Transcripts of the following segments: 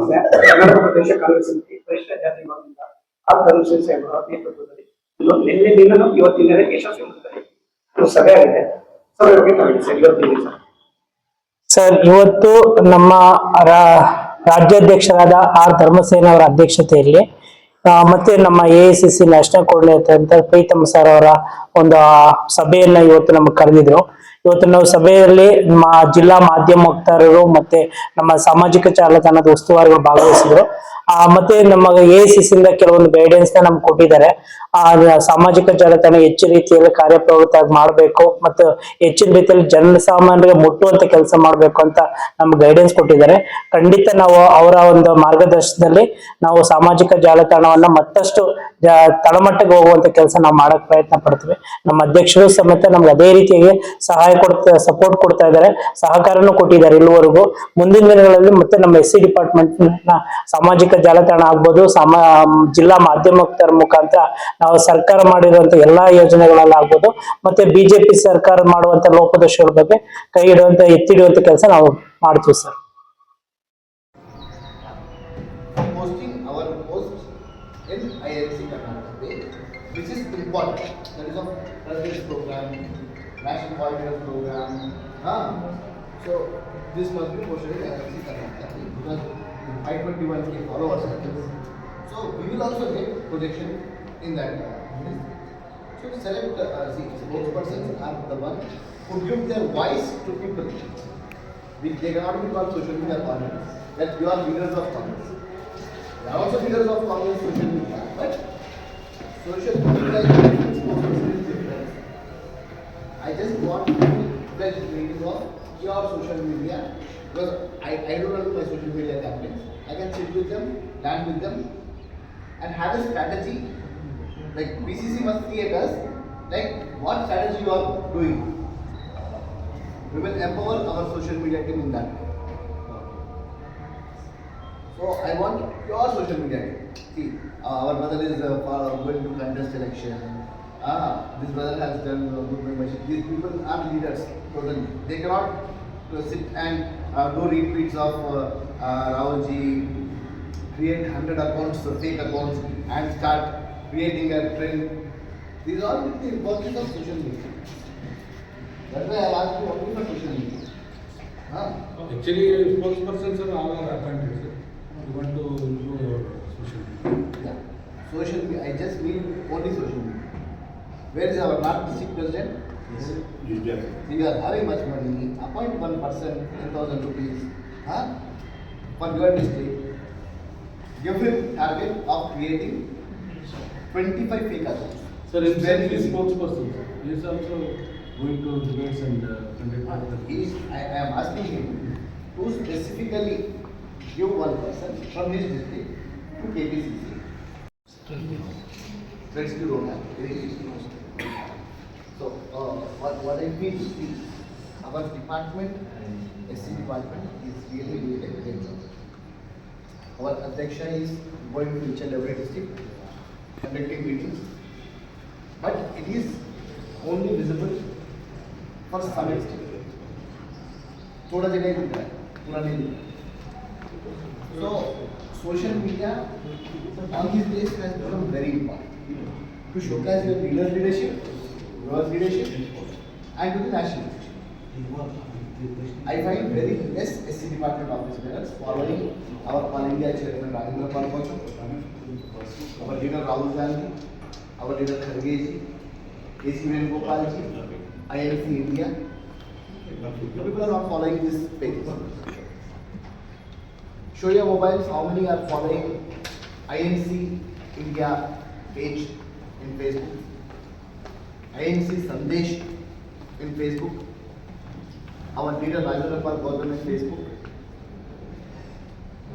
ಸಮಸ್ಯೆ ಕರ್ನಾಟಕ ಪ್ರದೇಶ ಕಾಂಗ್ರೆಸ್ ಸಮಿತಿ ಪರಿಷ್ಠ ಜಾತಿ ವಿಭಾಗದಿಂದ ಧರ್ಮಸಿಂಗ್ ಸಾಹೇಬರ ನೇತೃತ್ವದಲ್ಲಿ ನಿನ್ನೆ ದಿನ ಇವತ್ತಿನ ಯಶಸ್ವಿ ಮಟ್ಟದಲ್ಲಿ ಸಭೆ ಆಗಿದೆ. ಸರ್ ಇವತ್ತಿನ ಸರ್ ಇವತ್ತು ನಮ್ಮ ರಾಜ್ಯಾಧ್ಯಕ್ಷರಾದ ಆರ್ ಧರ್ಮಸೇನ ಅವರ ಅಧ್ಯಕ್ಷತೆಯಲ್ಲಿ ಮತ್ತೆ ನಮ್ಮ AICC ನ್ಯಾಷನಲ್ ಕೋಆರ್ಡಿನೇಟರ್ ಅಂತ ಪ್ರೀತಮ್ ಸರ್ ಅವರ ಒಂದು ಸಭೆಯನ್ನ ಇವತ್ತು ನಮಗೆ ಕರೆದಿದ್ರು. ಇವತ್ತು ನಾವು ಸಭೆಯಲ್ಲಿ ನಮ್ಮ ಜಿಲ್ಲಾ ಮಾಧ್ಯಮ ವಕ್ತಾರರು ಮತ್ತೆ ನಮ್ಮ ಸಾಮಾಜಿಕ ಜಾಲತಾಣದ ಉಸ್ತುವಾರಿಗಳು ಭಾಗವಹಿಸಿದ್ರು. ಮತ್ತೆ ನಮ್ಮ AICC ಇಂದ ಕೆಲವೊಂದು ಗೈಡೆನ್ಸ್ ನ ನಮ್ಗೆ ಕೊಟ್ಟಿದ್ದಾರೆ. ಸಾಮಾಜಿಕ ಜಾಲತಾಣ ಹೆಚ್ಚು ರೀತಿಯಲ್ಲಿ ಕಾರ್ಯಪ್ರವೃತ್ತ ಮಾಡಬೇಕು ಮತ್ತು ಹೆಚ್ಚಿನ ರೀತಿಯಲ್ಲಿ ಜನಸಾಮಾನ್ಯರಿಗೆ ಮುಟ್ಟುವಂತ ಕೆಲಸ ಮಾಡಬೇಕು ಅಂತ ನಮ್ಗೆ ಗೈಡೆನ್ಸ್ ಕೊಟ್ಟಿದ್ದಾರೆ. ಖಂಡಿತ ನಾವು ಅವರ ಒಂದು ಮಾರ್ಗದರ್ಶನದಲ್ಲಿ ನಾವು ಸಾಮಾಜಿಕ ಜಾಲತಾಣವನ್ನ ಮತ್ತಷ್ಟು ತಳಮಟ್ಟಕ್ಕೆ ಹೋಗುವಂತ ಕೆಲಸ ನಾವು ಮಾಡಕ್ ಪ್ರಯತ್ನ ಪಡ್ತೀವಿ. ನಮ್ಮ ಅಧ್ಯಕ್ಷರು ಸಮೇತ ನಮ್ಗೆ ಅದೇ ರೀತಿಯಾಗಿ ಸಪೋರ್ಟ್ ಕೊಡ್ತಾ ಇದ್ದಾರೆ, ಸಹಕಾರನೂ ಕೊಟ್ಟಿದ್ದಾರೆ ಇಲ್ಲಿವರೆಗೂ. ಮುಂದಿನ ದಿನಗಳಲ್ಲಿ ಮತ್ತೆ ನಮ್ಮ SC ಡಿಪಾರ್ಟ್ಮೆಂಟ್ ನ ಸಾಮಾಜಿಕ ಜಾಲತಾಣ ಆಗ್ಬೋದು, ಜಿಲ್ಲಾ ಮಾಧ್ಯಮ ಮುಖಾಂತರ ನಾವು ಸರ್ಕಾರ ಮಾಡಿರುವಂತ ಎಲ್ಲಾ ಯೋಜನೆಗಳೆಲ್ಲ ಆಗ್ಬೋದು, ಮತ್ತೆ BJP ಸರ್ಕಾರ ಮಾಡುವಂತ ಲೋಪದೋಷಗಳ ಬಗ್ಗೆ ಕೈ ಇಡುವಂತ ಎತ್ತಿಡುವಂತ ಕೆಲಸ ನಾವು ಮಾಡ್ತೀವಿ sir. Which is important. That is of President's program, National Coordinator program. So this must be posted in IRC Karnataka because 521K followers. So we will also get projection in that. So to select spokespersons are the one who give their voice to people. They cannot be called social media coordinators. That you are leaders of Congress. They are also leaders of Congress social media, but social media is different. I just want to pledge meeting of your social media because I don't know my social media campaigns. I can sit with them, plan with them, and have a strategy. Like BCC must create us, like what strategy you are doing. We will empower our social media team in that. So I want your social media team. See, our brother is going to contest election. This brother has done good membership. These people are leaders. They cannot sit and do retweets of Rahulji, create 100 accounts, fake accounts, and start creating a trend. These are all the importance of social media. That's why I asked you only for social media. Actually, spokespersons are all appointed. You want to do social media? Yeah. Social media. I just mean only social media. Where is our North District President? Yes. If you are having much money, appoint one person, 10,000 rupees, for your district. Give him target of creating 25 fake accounts. Sir, in very spokesperson, he is also going to debates and conduct. I am asking him to specifically give one person from his district to KPCC. Friends, you don't have. So, what I feel is our department, SC department, is really doing a great job. Our Adhyaksha is going to each and every district, conducting meetings, but it is only visible for some extent. थोड़ा जगह ही दिख रहा है, पूरा नहीं दिख रहा. So, social media on these days has become very important to showcase your leadership, and to the national leadership. I find very less SC department office bearers following our All India Chairman Rajendra Pal Kochur, our leader Rahul Gandhi, our leader Kharge ji, AC Venugopal ji, INC India. People are not following this page. Show your mobiles how many are following INC India page in Facebook, INC Sandesh in Facebook, our leader Rajendra Pal Kochur in Facebook.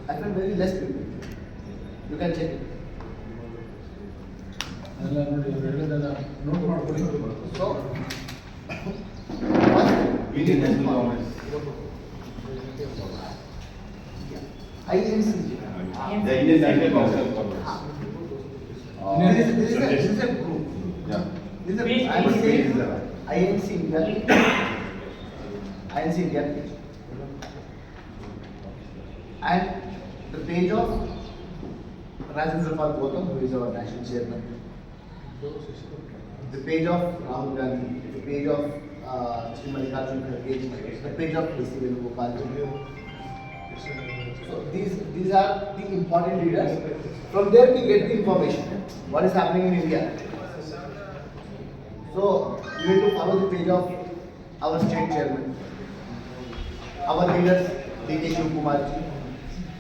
I find very less people. You can check it. So, we need national government. INC. The Indian National Council of Commerce. This is a group. Yeah. This is I am saying INC India. INC India. And the page of Rajendra Pal Gautam, who is our national chairman. The page of Rahul Gandhi, the page of Sri Mallikarjun Kharge, the page of K.C. Venugopal. So these are the important leaders. From there we get the information what is happening in India. So you need to follow the page of our state chairman, our leaders, D.K. Shivkumar ji,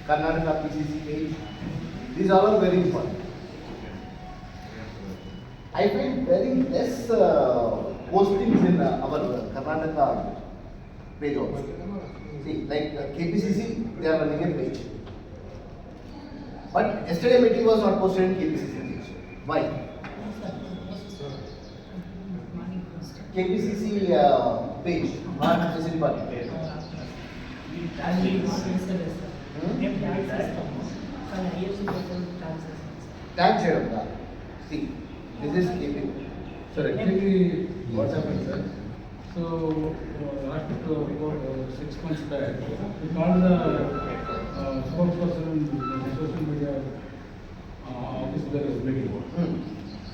Karnataka PCC page. These are all very important. I find very less postings in our Karnataka page also. See, like KPCC, they are running a page. But yesterday meeting was not posted in KPCC page. Why? KPCC page, not KPCC party. Tag share. See, this is KP. Sir, actually, what's happened, sir? So, last 6 months back, we called the spokesperson in the social media office there is meeting.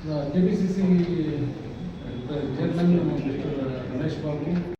The KBCC chairman, Mr. Ganesh Babu,